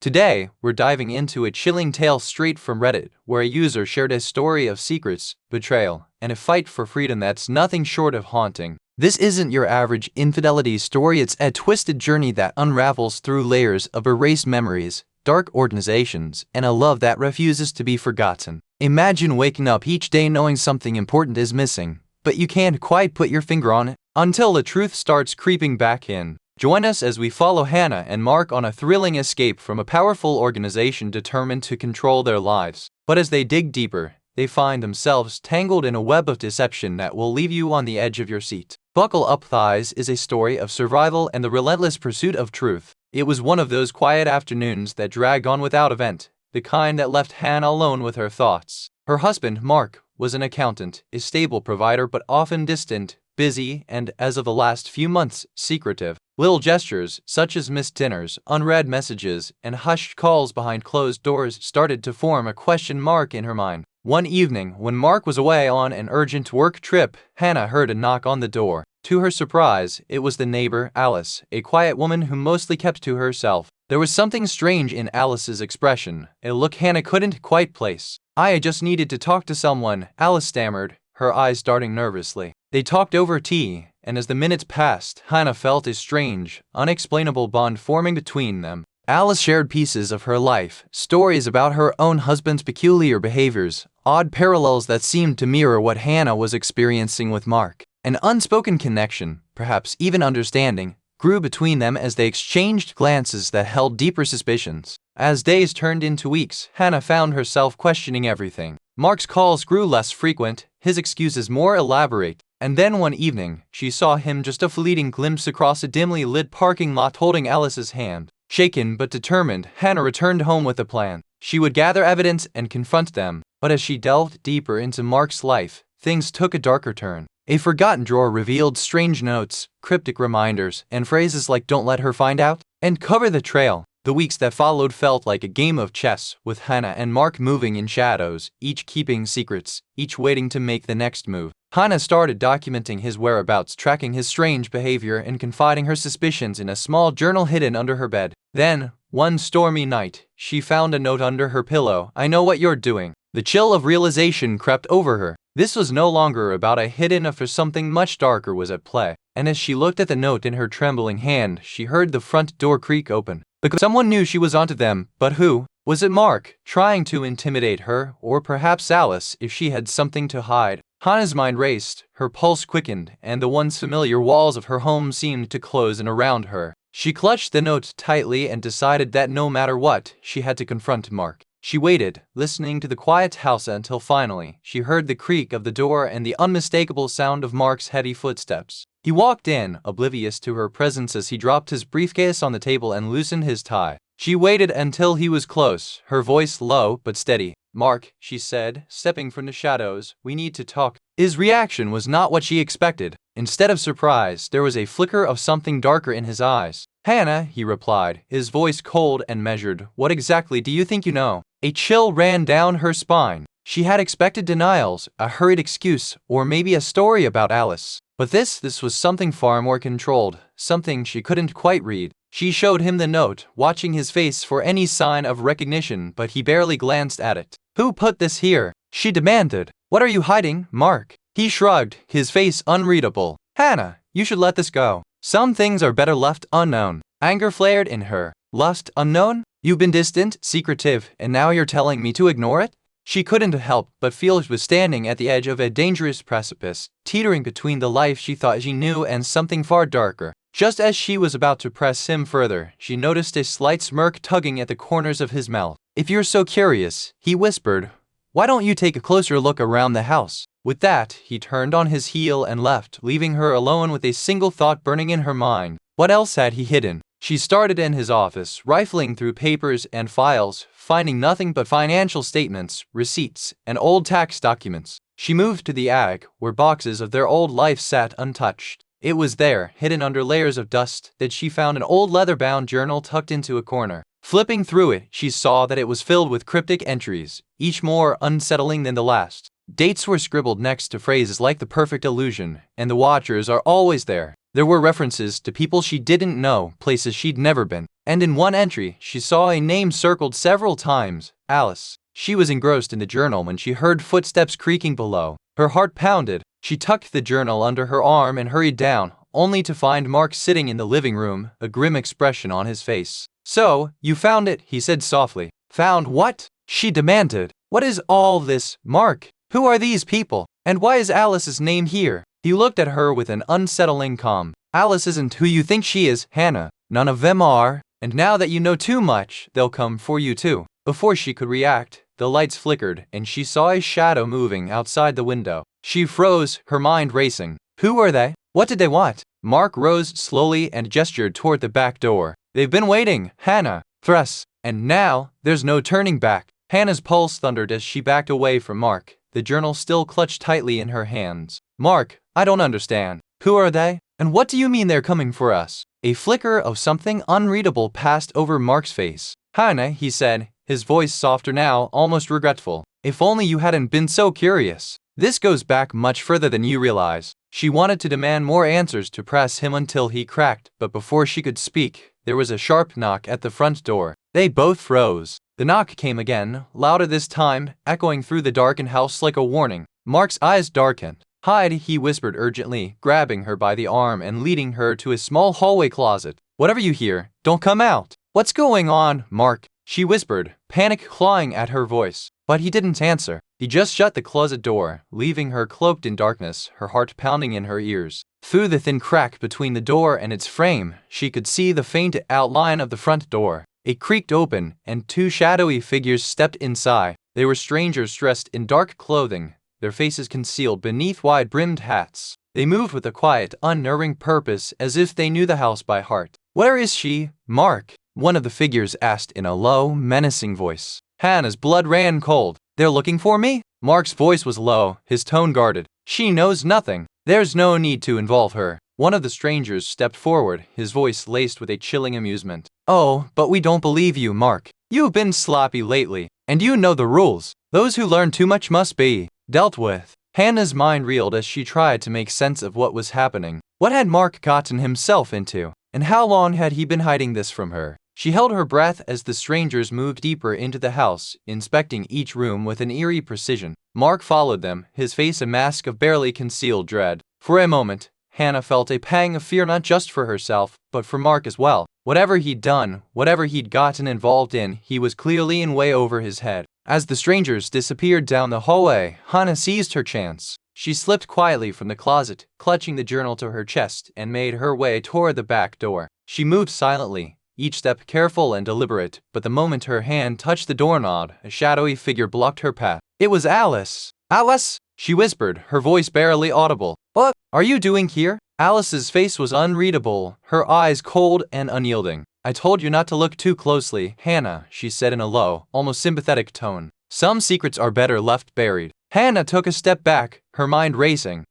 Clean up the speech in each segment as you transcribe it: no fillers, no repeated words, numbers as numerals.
Today, we're diving into a chilling tale straight from Reddit, where a user shared a story of secrets, betrayal, and a fight for freedom that's nothing short of haunting. This isn't your average infidelity story, it's a twisted journey that unravels through layers of erased memories, dark organizations, and a love that refuses to be forgotten. Imagine waking up each day knowing something important is missing, but you can't quite put your finger on it until the truth starts creeping back in. Join us as we follow Hannah and Mark on a thrilling escape from a powerful organization determined to control their lives. But as they dig deeper, they find themselves tangled in a web of deception that will leave you on the edge of your seat. Buckle Up Thighs is a story of survival and the relentless pursuit of truth. It was one of those quiet afternoons that dragged on without event, the kind that left Hannah alone with her thoughts. Her husband, Mark, was an accountant, a stable provider but often distant, busy, and, as of the last few months, secretive. Little gestures, such as missed dinners, unread messages, and hushed calls behind closed doors started to form a question mark in her mind. One evening, when Mark was away on an urgent work trip, Hannah heard a knock on the door. To her surprise, it was the neighbor, Alice, a quiet woman who mostly kept to herself. There was something strange in Alice's expression, a look Hannah couldn't quite place. "I just needed to talk to someone," Alice stammered, her eyes darting nervously. They talked over tea, and as the minutes passed, Hannah felt a strange, unexplainable bond forming between them. Alice shared pieces of her life, stories about her own husband's peculiar behaviors, odd parallels that seemed to mirror what Hannah was experiencing with Mark. An unspoken connection, perhaps even understanding, grew between them as they exchanged glances that held deeper suspicions. As days turned into weeks, Hannah found herself questioning everything. Mark's calls grew less frequent, his excuses more elaborate, and then one evening, she saw him just a fleeting glimpse across a dimly lit parking lot holding Alice's hand. Shaken but determined, Hannah returned home with a plan. She would gather evidence and confront them, but as she delved deeper into Mark's life, things took a darker turn. A forgotten drawer revealed strange notes, cryptic reminders, and phrases like "don't let her find out" and "cover the trail." The weeks that followed felt like a game of chess, with Hannah and Mark moving in shadows, each keeping secrets, each waiting to make the next move. Hannah started documenting his whereabouts, tracking his strange behavior, and confiding her suspicions in a small journal hidden under her bed. Then, one stormy night, she found a note under her pillow. "I know what you're doing." The chill of realization crept over her. This was no longer about a hidden affair, something much darker was at play. And as she looked at the note in her trembling hand, she heard the front door creak open. Because someone knew she was onto them, but who? Was it Mark, trying to intimidate her, or perhaps Alice, if she had something to hide? Hannah's mind raced, her pulse quickened, and the once familiar walls of her home seemed to close in around her. She clutched the note tightly and decided that no matter what, she had to confront Mark. She waited, listening to the quiet house until finally, she heard the creak of the door and the unmistakable sound of Mark's heavy footsteps. He walked in, oblivious to her presence as he dropped his briefcase on the table and loosened his tie. She waited until he was close, her voice low but steady. "Mark," she said, stepping from the shadows, "we need to talk." His reaction was not what she expected. Instead of surprise, there was a flicker of something darker in his eyes. "Hannah," he replied, his voice cold and measured, "what exactly do you think you know?" A chill ran down her spine. She had expected denials, a hurried excuse, or maybe a story about Alice. But this was something far more controlled, something she couldn't quite read. She showed him the note, watching his face for any sign of recognition, but he barely glanced at it. "Who put this here?" she demanded. "What are you hiding, Mark?" He shrugged, his face unreadable. "Hannah, you should let this go. Some things are better left unknown." Anger flared in her. "Lust unknown? You've been distant, secretive, and now you're telling me to ignore it?" She couldn't help but feel she was standing at the edge of a dangerous precipice, teetering between the life she thought she knew and something far darker. Just as she was about to press him further, she noticed a slight smirk tugging at the corners of his mouth. "If you're so curious," he whispered, "why don't you take a closer look around the house?" With that, he turned on his heel and left, leaving her alone with a single thought burning in her mind. What else had he hidden? She started in his office, rifling through papers and files, finding nothing but financial statements, receipts, and old tax documents. She moved to the attic, where boxes of their old life sat untouched. It was there, hidden under layers of dust, that she found an old leather-bound journal tucked into a corner. Flipping through it, she saw that it was filled with cryptic entries, each more unsettling than the last. Dates were scribbled next to phrases like "the perfect illusion" and "the watchers are always there." There were references to people she didn't know, places she'd never been, and in one entry, she saw a name circled several times, Alice. She was engrossed in the journal when she heard footsteps creaking below. Her heart pounded. She tucked the journal under her arm and hurried down, only to find Mark sitting in the living room, a grim expression on his face. "So, you found it," he said softly. "Found what?" she demanded. "What is all this, Mark? Who are these people? And why is Alice's name here?" He looked at her with an unsettling calm. "Alice isn't who you think she is, Hannah. None of them are. And now that you know too much, they'll come for you too." Before she could react, the lights flickered and she saw a shadow moving outside the window. She froze, her mind racing. Who are they? What did they want? Mark rose slowly and gestured toward the back door. "They've been waiting, Hannah. Thrust. And now, there's no turning back." Hannah's pulse thundered as she backed away from Mark, the journal still clutched tightly in her hands. "Mark, I don't understand. Who are they? And what do you mean they're coming for us?" A flicker of something unreadable passed over Mark's face. "Hannah," he said, his voice softer now, almost regretful. "If only you hadn't been so curious. This goes back much further than you realize." She wanted to demand more answers to press him until he cracked, but before she could speak, there was a sharp knock at the front door. They both froze. The knock came again, louder this time, echoing through the darkened house like a warning. Mark's eyes darkened. "Hide," he whispered urgently, grabbing her by the arm and leading her to a small hallway closet. "Whatever you hear, don't come out." "What's going on, Mark?" she whispered, panic clawing at her voice. But he didn't answer. He just shut the closet door, leaving her cloaked in darkness, her heart pounding in her ears. Through the thin crack between the door and its frame, she could see the faint outline of the front door. It creaked open, and two shadowy figures stepped inside. They were strangers dressed in dark clothing, their faces concealed beneath wide-brimmed hats. They moved with a quiet, unnerving purpose, as if they knew the house by heart. "Where is she, Mark?" one of the figures asked in a low, menacing voice. Hannah's blood ran cold. "They're looking for me?" Mark's voice was low, his tone guarded. "She knows nothing. There's no need to involve her." One of the strangers stepped forward, his voice laced with a chilling amusement. "Oh, but we don't believe you, Mark. You've been sloppy lately, and you know the rules. Those who learn too much must be dealt with." Hannah's mind reeled as she tried to make sense of what was happening. What had Mark gotten himself into? And how long had he been hiding this from her? She held her breath as the strangers moved deeper into the house, inspecting each room with an eerie precision. Mark followed them, his face a mask of barely concealed dread. For a moment, Hannah felt a pang of fear not just for herself, but for Mark as well. Whatever he'd done, whatever he'd gotten involved in, he was clearly in way over his head. As the strangers disappeared down the hallway, Hannah seized her chance. She slipped quietly from the closet, clutching the journal to her chest, and made her way toward the back door. She moved silently, each step careful and deliberate, but the moment her hand touched the doorknob, a shadowy figure blocked her path. It was Alice. "Alice!" she whispered, her voice barely audible. "What are you doing here?" Alice's face was unreadable, her eyes cold and unyielding. "I told you not to look too closely, Hannah," she said in a low, almost sympathetic tone. "Some secrets are better left buried." Hannah took a step back, her mind racing.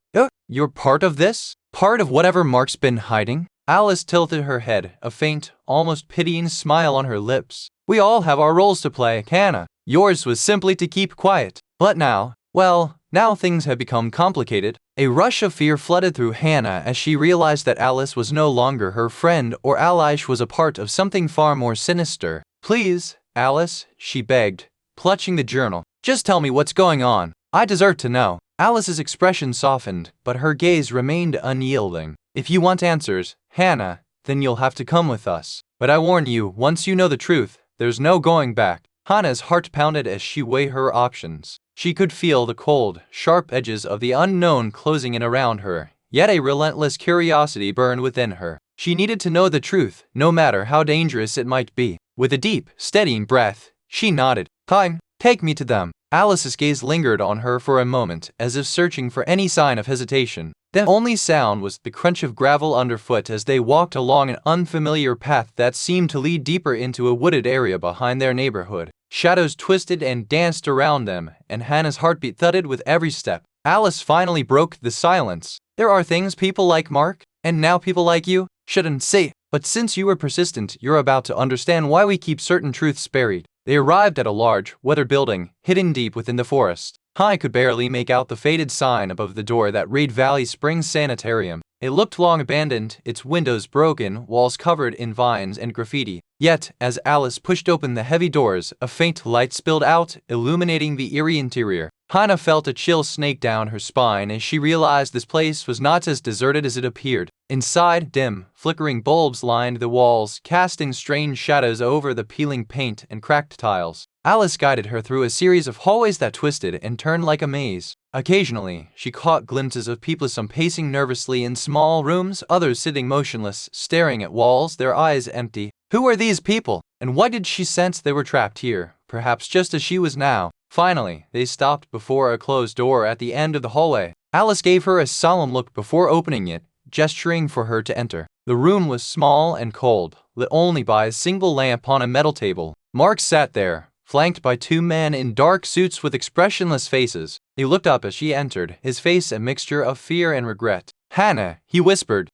You're part of this? Part of whatever Mark's been hiding?" Alice tilted her head, a faint, almost pitying smile on her lips. "We all have our roles to play, Hannah. Yours was simply to keep quiet. But now, well, now things have become complicated." A rush of fear flooded through Hannah as she realized that Alice was no longer her friend or ally. She was a part of something far more sinister. "Please, Alice," she begged, clutching the journal. "Just tell me what's going on. I deserve to know." Alice's expression softened, but her gaze remained unyielding. "If you want answers, Hannah, then you'll have to come with us. But I warn you, once you know the truth, there's no going back." Hannah's heart pounded as she weighed her options. She could feel the cold, sharp edges of the unknown closing in around her, yet a relentless curiosity burned within her. She needed to know the truth, no matter how dangerous it might be. With a deep, steadying breath, she nodded. "Fine, take me to them." Alice's gaze lingered on her for a moment, as if searching for any sign of hesitation. The only sound was the crunch of gravel underfoot as they walked along an unfamiliar path that seemed to lead deeper into a wooded area behind their neighborhood. Shadows twisted and danced around them, and Hannah's heartbeat thudded with every step. Alice finally broke the silence. "There are things people like Mark, and now people like you, shouldn't say. But since you were persistent, you're about to understand why we keep certain truths buried." They arrived at a large, weathered building, hidden deep within the forest. Hannah could barely make out the faded sign above the door that read Valley Springs Sanitarium. It looked long abandoned, its windows broken, walls covered in vines and graffiti. Yet, as Alice pushed open the heavy doors, a faint light spilled out, illuminating the eerie interior. Hannah felt a chill snake down her spine as she realized this place was not as deserted as it appeared. Inside, dim, flickering bulbs lined the walls, casting strange shadows over the peeling paint and cracked tiles. Alice guided her through a series of hallways that twisted and turned like a maze. Occasionally, she caught glimpses of people, some pacing nervously in small rooms, others sitting motionless, staring at walls, their eyes empty. Who were these people? And why did she sense they were trapped here, perhaps just as she was now? Finally, they stopped before a closed door at the end of the hallway. Alice gave her a solemn look before opening it, gesturing for her to enter. The room was small and cold, lit only by a single lamp on a metal table. Mark sat there, flanked by two men in dark suits with expressionless faces. He looked up as she entered, his face a mixture of fear and regret. "Hannah," he whispered.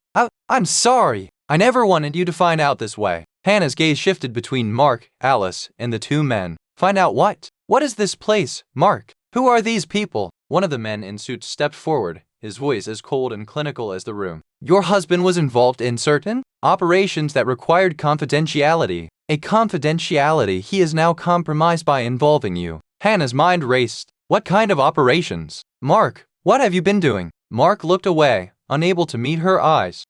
I'm sorry. I never wanted you to find out this way." Hannah's gaze shifted between Mark, Alice, and the two men. "Find out what? What is this place, Mark? Who are these people?" One of the men in suits stepped forward, his voice as cold and clinical as the room. "Your husband was involved in certain operations that required confidentiality. A confidentiality he is now compromised by involving you." Hannah's mind raced. "What kind of operations? Mark, what have you been doing?" Mark looked away, unable to meet her eyes.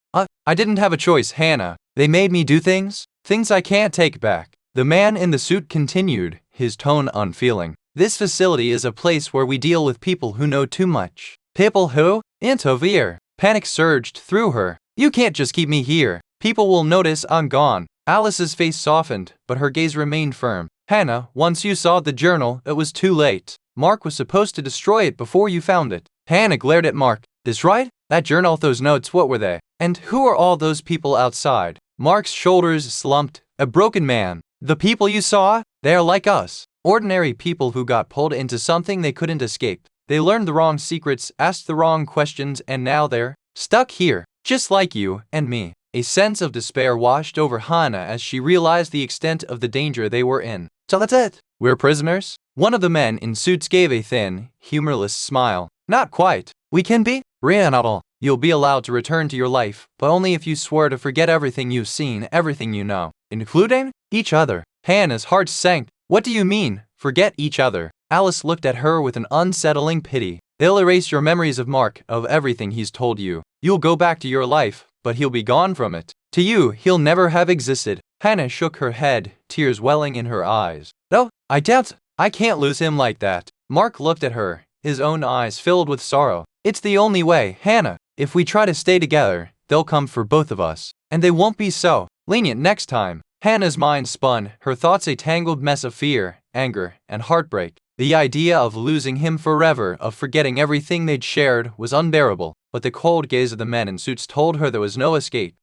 I didn't have a choice, Hannah. They made me do things I can't take back." The man in the suit continued, his tone unfeeling. "This facility is a place where we deal with people who know too much. People who interfere." Panic surged through her. "You can't just keep me here. People will notice I'm gone." Alice's face softened, but her gaze remained firm. "Hannah, once you saw the journal, it was too late. Mark was supposed to destroy it before you found it." Hannah glared at Mark. "This right? That journal, those notes, what were they? And who are all those people outside?" Mark's shoulders slumped. "A broken man. The people you saw? They are like us. Ordinary people who got pulled into something they couldn't escape. They learned the wrong secrets, asked the wrong questions, and now they're stuck here, just like you and me." A sense of despair washed over Hannah as she realized the extent of the danger they were in. "So that's it? We're prisoners?" One of the men in suits gave a thin, humorless smile. "Not quite. We can be Reynald. You'll be allowed to return to your life, but only if you swear to forget everything you've seen, everything you know, including each other." Hannah's heart sank. "What do you mean, forget each other?" Alice looked at her with an unsettling pity. "They'll erase your memories of Mark, of everything he's told you. You'll go back to your life, but he'll be gone from it. To you, he'll never have existed." Hannah shook her head, tears welling in her eyes. "No, I doubt I can't lose him like that." Mark looked at her, his own eyes filled with sorrow. "It's the only way, Hannah. If we try to stay together, they'll come for both of us. And they won't be so lenient next time." Hannah's mind spun, her thoughts a tangled mess of fear, anger, and heartbreak. The idea of losing him forever, of forgetting everything they'd shared, was unbearable. But the cold gaze of the men in suits told her there was no escape.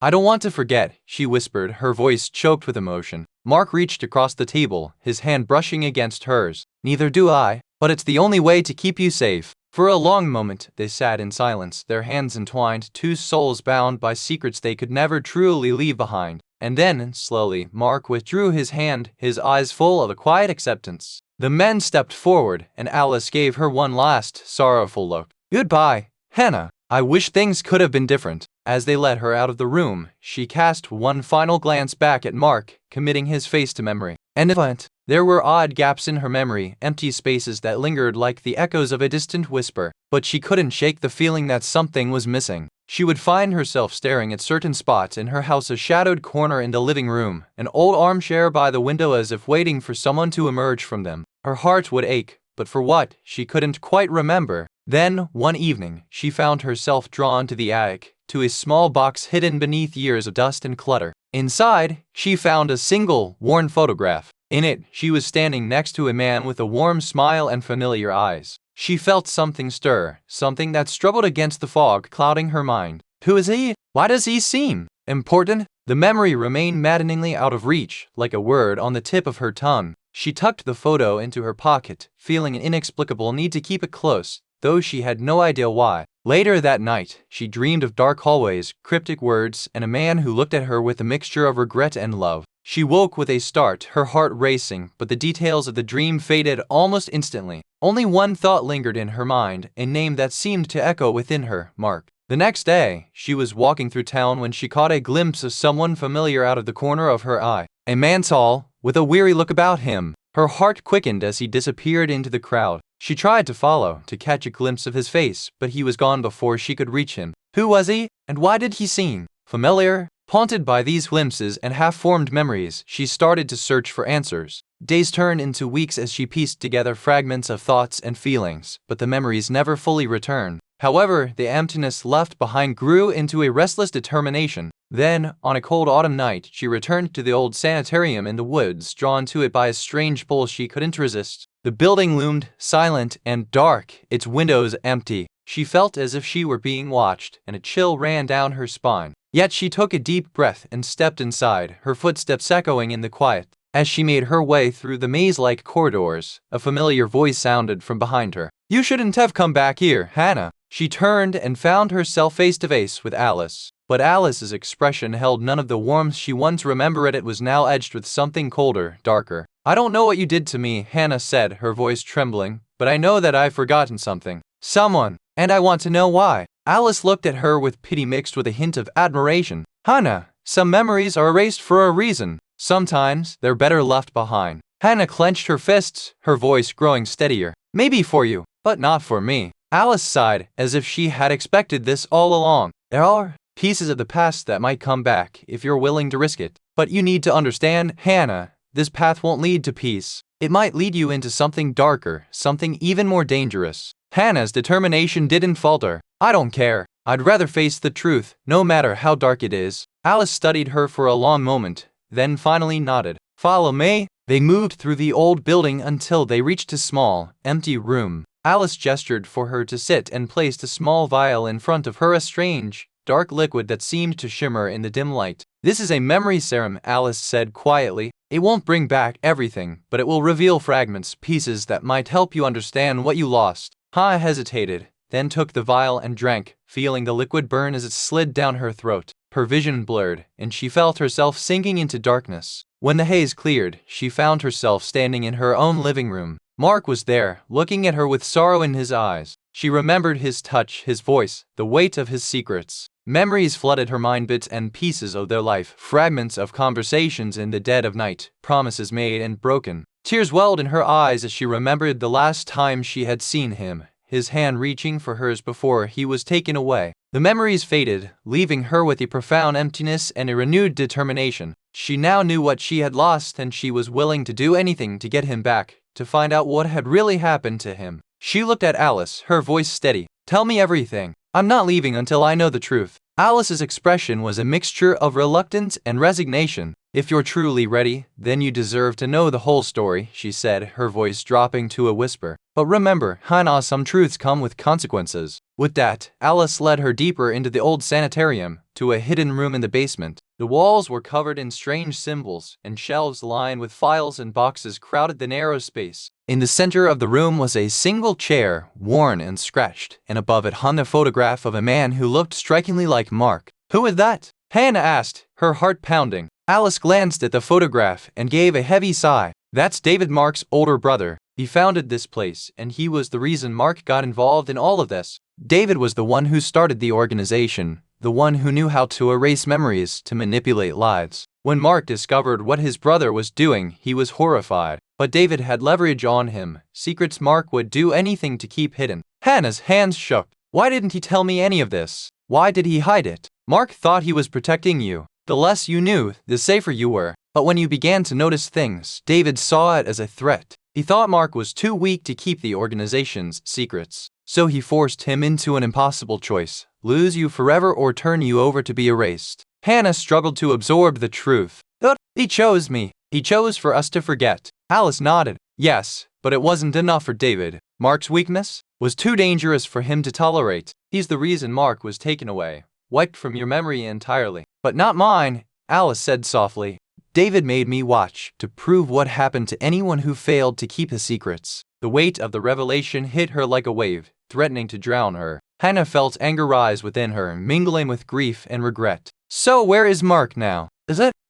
I don't want to forget," she whispered, her voice choked with emotion. Mark reached across the table, his hand brushing against hers. "Neither do I, but it's the only way to keep you safe." For a long moment, they sat in silence, their hands entwined, two souls bound by secrets they could never truly leave behind. And then, slowly, Mark withdrew his hand, his eyes full of a quiet acceptance. The men stepped forward, and Alice gave her one last, sorrowful look. "Goodbye, Hannah. I wish things could have been different." As they led her out of the room, she cast one final glance back at Mark, committing his face to memory. And it went. There were odd gaps in her memory, empty spaces that lingered like the echoes of a distant whisper. But she couldn't shake the feeling that something was missing. She would find herself staring at certain spots in her house, a shadowed corner in the living room, an old armchair by the window as if waiting for someone to emerge from them. Her heart would ache, but for what, she couldn't quite remember. Then, one evening, she found herself drawn to the attic, to a small box hidden beneath years of dust and clutter. Inside, she found a single, worn photograph. In it, she was standing next to a man with a warm smile and familiar eyes. She felt something stir, something that struggled against the fog clouding her mind. Who is he? Why does he seem important? The memory remained maddeningly out of reach, like a word on the tip of her tongue. She tucked the photo into her pocket, feeling an inexplicable need to keep it close, though she had no idea why. Later that night, she dreamed of dark hallways, cryptic words, and a man who looked at her with a mixture of regret and love. She woke with a start, her heart racing, but the details of the dream faded almost instantly. Only one thought lingered in her mind, a name that seemed to echo within her, Mark. The next day, she was walking through town when she caught a glimpse of someone familiar out of the corner of her eye. A man tall, with a weary look about him. Her heart quickened as he disappeared into the crowd. She tried to follow, to catch a glimpse of his face, but he was gone before she could reach him. Who was he, and why did he seem familiar? Haunted by these glimpses and half-formed memories, she started to search for answers. Days turned into weeks as she pieced together fragments of thoughts and feelings, but the memories never fully returned. However, the emptiness left behind grew into a restless determination. Then, on a cold autumn night, she returned to the old sanitarium in the woods, drawn to it by a strange pull she couldn't resist. The building loomed, silent and dark, its windows empty. She felt as if she were being watched, and a chill ran down her spine. Yet she took a deep breath and stepped inside, her footsteps echoing in the quiet. As she made her way through the maze-like corridors, a familiar voice sounded from behind her. "You shouldn't have come back here, Hannah." She turned and found herself face-to-face with Alice. But Alice's expression held none of the warmth she once remembered. It was now edged with something colder, darker. "I don't know what you did to me," Hannah said, her voice trembling, "but I know that I've forgotten something. Someone. And I want to know why." Alice looked at her with pity mixed with a hint of admiration. "Hannah, some memories are erased for a reason. Sometimes they're better left behind." Hannah clenched her fists, her voice growing steadier. "Maybe for you, but not for me." Alice sighed, as if she had expected this all along. "There are pieces of the past that might come back if you're willing to risk it. But you need to understand, Hannah, this path won't lead to peace. It might lead you into something darker, something even more dangerous." Hannah's determination didn't falter. "I don't care. I'd rather face the truth, no matter how dark it is." Alice studied her for a long moment, then finally nodded. "Follow me." They moved through the old building until they reached a small, empty room. Alice gestured for her to sit and placed a small vial in front of her, a strange, dark liquid that seemed to shimmer in the dim light. "This is a memory serum," Alice said quietly. "It won't bring back everything, but it will reveal fragments, pieces that might help you understand what you lost." Hannah hesitated, then took the vial and drank, feeling the liquid burn as it slid down her throat. Her vision blurred, and she felt herself sinking into darkness. When the haze cleared, she found herself standing in her own living room. Mark was there, looking at her with sorrow in his eyes. She remembered his touch, his voice, the weight of his secrets. Memories flooded her mind, bits and pieces of their life, fragments of conversations in the dead of night, promises made and broken. Tears welled in her eyes as she remembered the last time she had seen him, his hand reaching for hers before he was taken away. The memories faded, leaving her with a profound emptiness and a renewed determination. She now knew what she had lost, and she was willing to do anything to get him back, to find out what had really happened to him. She looked at Alice, her voice steady. "Tell me everything. I'm not leaving until I know the truth." Alice's expression was a mixture of reluctance and resignation. "If you're truly ready, then you deserve to know the whole story," she said, her voice dropping to a whisper. "But remember, Hannah, some truths come with consequences." With that, Alice led her deeper into the old sanitarium, to a hidden room in the basement. The walls were covered in strange symbols, and shelves lined with files and boxes crowded the narrow space. In the center of the room was a single chair, worn and scratched, and above it hung a photograph of a man who looked strikingly like Mark. "Who is that?" Hannah asked, her heart pounding. Alice glanced at the photograph and gave a heavy sigh. "That's David, Mark's older brother. He founded this place, and he was the reason Mark got involved in all of this. David was the one who started the organization, the one who knew how to erase memories, to manipulate lives. When Mark discovered what his brother was doing, he was horrified. But David had leverage on him, secrets Mark would do anything to keep hidden." Hannah's hands shook. "Why didn't he tell me any of this? Why did he hide it? Mark thought he was protecting you. The less you knew, the safer you were. But when you began to notice things, David saw it as a threat. He thought Mark was too weak to keep the organization's secrets. So he forced him into an impossible choice: lose you forever or turn you over to be erased." Hannah struggled to absorb the truth. "But he chose me. He chose for us to forget." Alice nodded. "Yes, but it wasn't enough for David. Mark's weakness was too dangerous for him to tolerate. He's the reason Mark was taken away, wiped from your memory entirely." "But not mine," Alice said softly. "David made me watch, to prove what happened to anyone who failed to keep his secrets." The weight of the revelation hit her like a wave, threatening to drown her. Hannah felt anger rise within her, mingling with grief and regret. "So where is Mark now?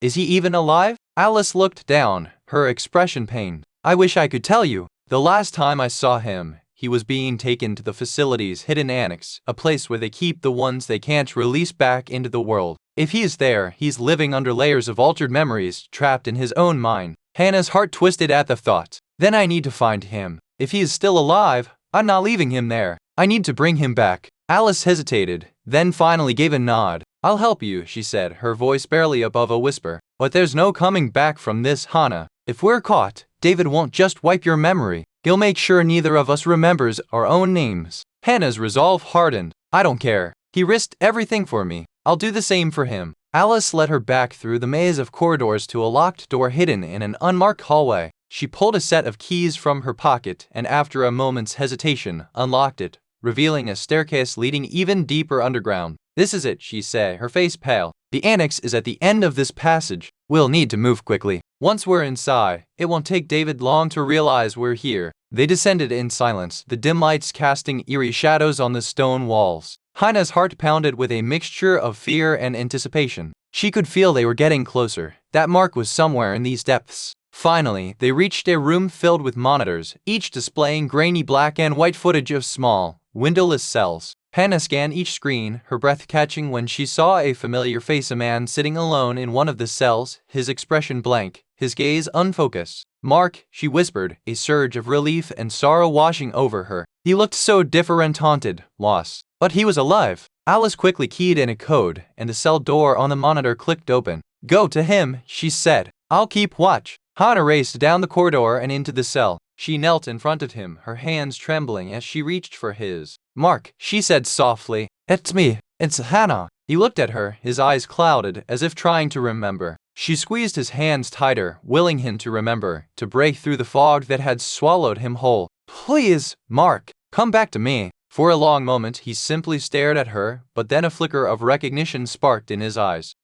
Is he even alive?" Alice looked down, her expression pained. "I wish I could tell you. The last time I saw him, he was being taken to the facility's hidden annex, a place where they keep the ones they can't release back into the world. If he is there, he's living under layers of altered memories, trapped in his own mind. Hannah's heart twisted at the thought. Then I need to find him. If he is still alive, I'm not leaving him there. I need to bring him back. Alice hesitated, then finally gave a nod. I'll help you, she said, her voice barely above a whisper. But there's no coming back from this, Hannah. If we're caught, David won't just wipe your memory. He'll make sure neither of us remembers our own names. Hannah's resolve hardened. I don't care. He risked everything for me. I'll do the same for him. Alice led her back through the maze of corridors to a locked door hidden in an unmarked hallway. She pulled a set of keys from her pocket and after a moment's hesitation, unlocked it, revealing a staircase leading even deeper underground. This is it, she said, her face pale. The annex is at the end of this passage. We'll need to move quickly. Once we're inside, it won't take David long to realize we're here. They descended in silence, the dim lights casting eerie shadows on the stone walls. Hannah's heart pounded with a mixture of fear and anticipation. She could feel they were getting closer. That Mark was somewhere in these depths. Finally, they reached a room filled with monitors, each displaying grainy black and white footage of small, windowless cells. Hannah scanned each screen, her breath catching when she saw a familiar face, a man sitting alone in one of the cells, his expression blank, his gaze unfocused. Mark, she whispered, a surge of relief and sorrow washing over her. He looked so different, haunted, lost. But he was alive. Alice quickly keyed in a code, and the cell door on the monitor clicked open. Go to him, she said. I'll keep watch. Hannah raced down the corridor and into the cell. She knelt in front of him, her hands trembling as she reached for his. Mark, she said softly. It's me. It's Hannah. He looked at her, his eyes clouded, as if trying to remember. She squeezed his hands tighter, willing him to remember, to break through the fog that had swallowed him whole. Please, Mark, come back to me. For a long moment, he simply stared at her, but then a flicker of recognition sparked in his eyes.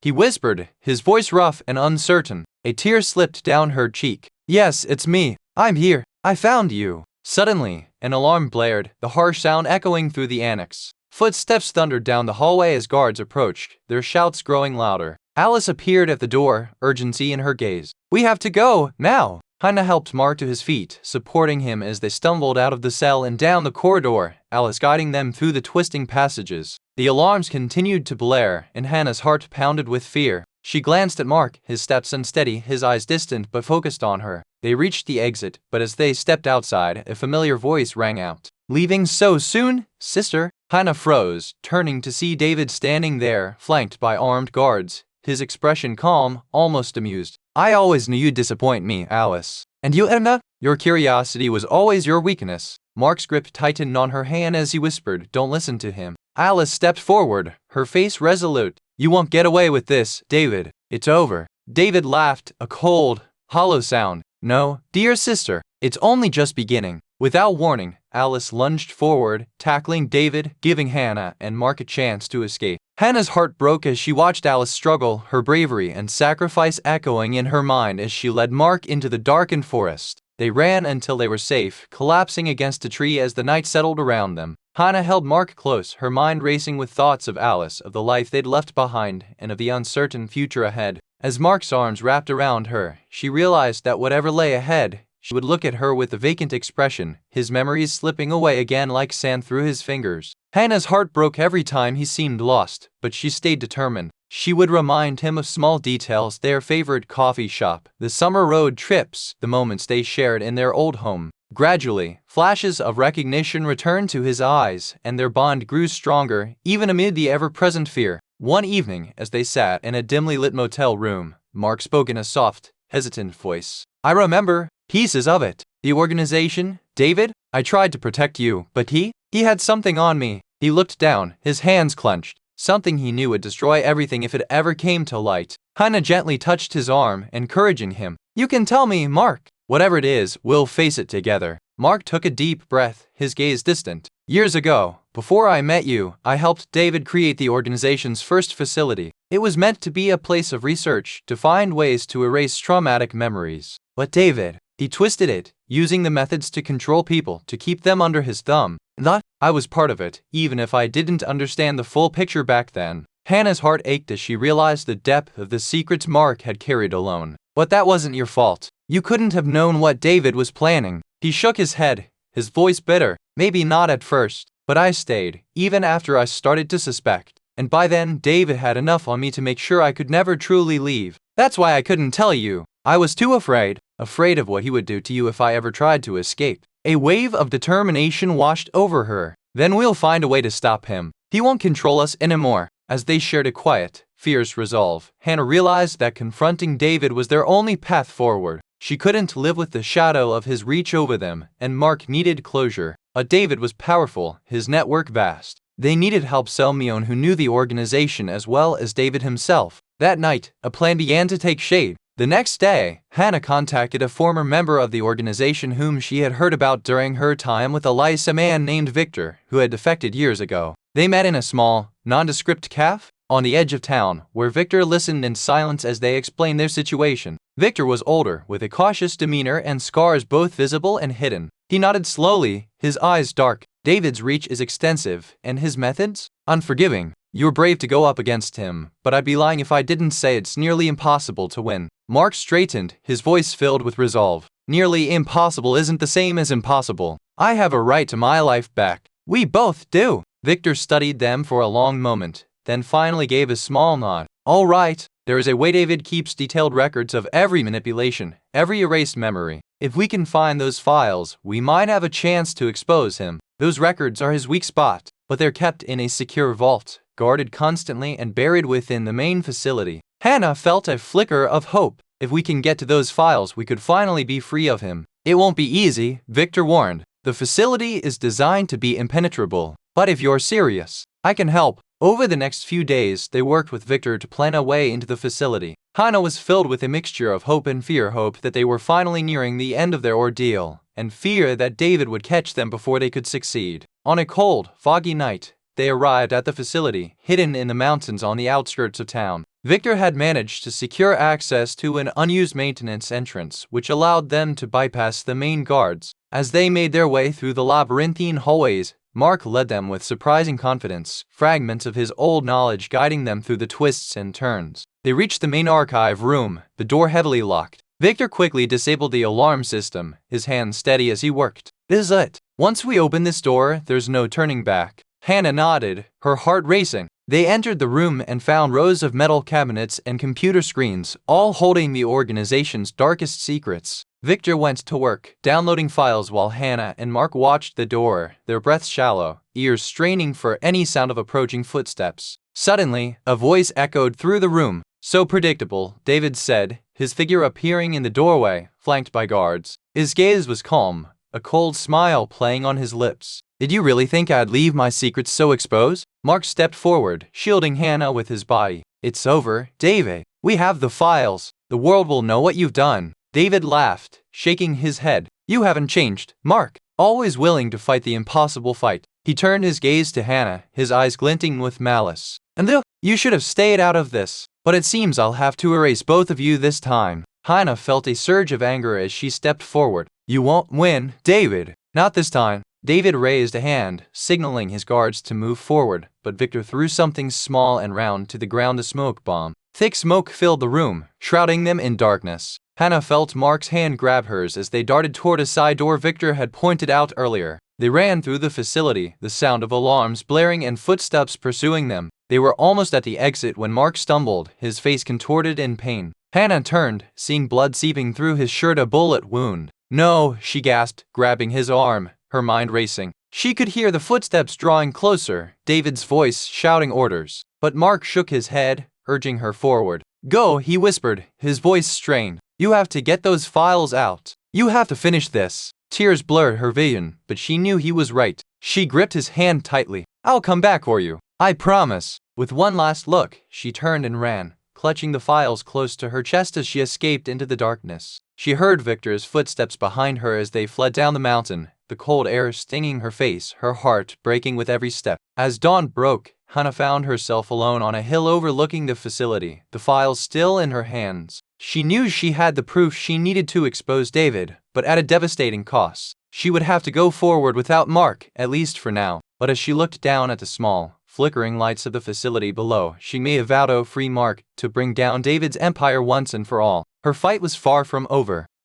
He whispered, his voice rough and uncertain. A tear slipped down her cheek. Yes, it's me. I'm here. I found you. Suddenly, an alarm blared, the harsh sound echoing through the annex. Footsteps thundered down the hallway as guards approached, their shouts growing louder. Alice appeared at the door, urgency in her gaze. We have to go, now. Hannah helped Mark to his feet, supporting him as they stumbled out of the cell and down the corridor, Alice guiding them through the twisting passages. The alarms continued to blare, and Hannah's heart pounded with fear. She glanced at Mark, his steps unsteady, his eyes distant but focused on her. They reached the exit, but as they stepped outside, a familiar voice rang out. Leaving so soon, sister? Hannah froze, turning to see David standing there, flanked by armed guards, his expression calm, almost amused. I always knew you'd disappoint me, Alice. And you, Edna? Your curiosity was always your weakness. Mark's grip tightened on her hand as he whispered, don't listen to him. Alice stepped forward, her face resolute. You won't get away with this, David. It's over. David laughed, a cold, hollow sound. No, dear sister, it's only just beginning. Without warning, Alice lunged forward, tackling David, giving Hannah and Mark a chance to escape. Hannah's heart broke as she watched Alice struggle, her bravery and sacrifice echoing in her mind as she led Mark into the darkened forest. They ran until they were safe, collapsing against a tree as the night settled around them. Hannah held Mark close, her mind racing with thoughts of Alice, of the life they'd left behind, and of the uncertain future ahead. As Mark's arms wrapped around her, she realized that whatever lay ahead, she would look at her with a vacant expression, his memories slipping away again like sand through his fingers. Hannah's heart broke every time he seemed lost, but she stayed determined. She would remind him of small details, their favorite coffee shop, the summer road trips, the moments they shared in their old home. Gradually, flashes of recognition returned to his eyes, and their bond grew stronger, even amid the ever-present fear. One evening, as they sat in a dimly lit motel room, Mark spoke in a soft, hesitant voice. I remember pieces of it. The organization, David, I tried to protect you, but he had something on me. He looked down, his hands clenched. Something he knew would destroy everything if it ever came to light. Hannah gently touched his arm, encouraging him. You can tell me, Mark. Whatever it is, we'll face it together. Mark took a deep breath, his gaze distant. Years ago, before I met you, I helped David create the organization's first facility. It was meant to be a place of research, to find ways to erase traumatic memories. But David, he twisted it, using the methods to control people, to keep them under his thumb. That, I was part of it, even if I didn't understand the full picture back then. Hannah's heart ached as she realized the depth of the secrets Mark had carried alone. But that wasn't your fault. You couldn't have known what David was planning. He shook his head, his voice bitter. Maybe not at first, but I stayed, even after I started to suspect. And by then, David had enough on me to make sure I could never truly leave. That's why I couldn't tell you. I was too afraid of what he would do to you if I ever tried to escape. A wave of determination washed over her. Then we'll find a way to stop him. He won't control us anymore. As they shared a quiet, fierce resolve, Hannah realized that confronting David was their only path forward. She couldn't live with the shadow of his reach over them, and Mark needed closure. But David was powerful, his network vast. They needed help. Selmion, who knew the organization as well as David himself. That night, a plan began to take shape. The next day, Hannah contacted a former member of the organization whom she had heard about during her time with Elias, a man named Victor, who had defected years ago. They met in a small, nondescript cafe on the edge of town, where Victor listened in silence as they explained their situation. Victor was older, with a cautious demeanor and scars both visible and hidden. He nodded slowly, his eyes dark. David's reach is extensive, and his methods? Unforgiving. You're brave to go up against him, but I'd be lying if I didn't say it's nearly impossible to win. Mark straightened, his voice filled with resolve. Nearly impossible isn't the same as impossible. I have a right to my life back. We both do. Victor studied them for a long moment, then finally gave a small nod. All right, there is a way. David keeps detailed records of every manipulation, every erased memory. If we can find those files, we might have a chance to expose him. Those records are his weak spot, but they're kept in a secure vault, guarded constantly and buried within the main facility. Hannah felt a flicker of hope. If we can get to those files, we could finally be free of him. It won't be easy, Victor warned. The facility is designed to be impenetrable. But if you're serious, I can help. Over the next few days, they worked with Victor to plan a way into the facility. Hannah was filled with a mixture of hope and fear. Hope that they were finally nearing the end of their ordeal, and fear that David would catch them before they could succeed. On a cold, foggy night, they arrived at the facility, hidden in the mountains on the outskirts of town. Victor had managed to secure access to an unused maintenance entrance, which allowed them to bypass the main guards. As they made their way through the labyrinthine hallways, Mark led them with surprising confidence, fragments of his old knowledge guiding them through the twists and turns. They reached the main archive room, the door heavily locked. Victor quickly disabled the alarm system, his hands steady as he worked. This is it. Once we open this door, there's no turning back. Hannah nodded, her heart racing. They entered the room and found rows of metal cabinets and computer screens, all holding the organization's darkest secrets. Victor went to work, downloading files while Hannah and Mark watched the door, their breaths shallow, ears straining for any sound of approaching footsteps. Suddenly, a voice echoed through the room. So predictable, David said, his figure appearing in the doorway, flanked by guards. His gaze was calm, a cold smile playing on his lips. Did you really think I'd leave my secrets so exposed? Mark stepped forward, shielding Hannah with his body. It's over, David. We have the files. The world will know what you've done. David laughed, shaking his head. You haven't changed, Mark. Always willing to fight the impossible fight. He turned his gaze to Hannah, his eyes glinting with malice. And you should have stayed out of this. But it seems I'll have to erase both of you this time. Hannah felt a surge of anger as she stepped forward. You won't win, David. Not this time. David raised a hand, signaling his guards to move forward, but Victor threw something small and round to the ground, a smoke bomb. Thick smoke filled the room, shrouding them in darkness. Hannah felt Mark's hand grab hers as they darted toward a side door Victor had pointed out earlier. They ran through the facility, the sound of alarms blaring and footsteps pursuing them. They were almost at the exit when Mark stumbled, his face contorted in pain. Hannah turned, seeing blood seeping through his shirt, a bullet wound. No, she gasped, grabbing his arm, her mind racing. She could hear the footsteps drawing closer, David's voice shouting orders. But Mark shook his head, urging her forward. Go, he whispered, his voice strained. You have to get those files out. You have to finish this. Tears blurred her vision, but she knew he was right. She gripped his hand tightly. I'll come back for you. I promise. With one last look, she turned and ran, clutching the files close to her chest as she escaped into the darkness. She heard Victor's footsteps behind her as they fled down the mountain, the cold air stinging her face, her heart breaking with every step. As dawn broke, Hannah found herself alone on a hill overlooking the facility, the files still in her hands. She knew she had the proof she needed to expose David, but at a devastating cost. She would have to go forward without Mark, at least for now. But as she looked down at the small, flickering lights of the facility below, she made a vow to free Mark, to bring down David's empire once and for all. Her fight was far from over.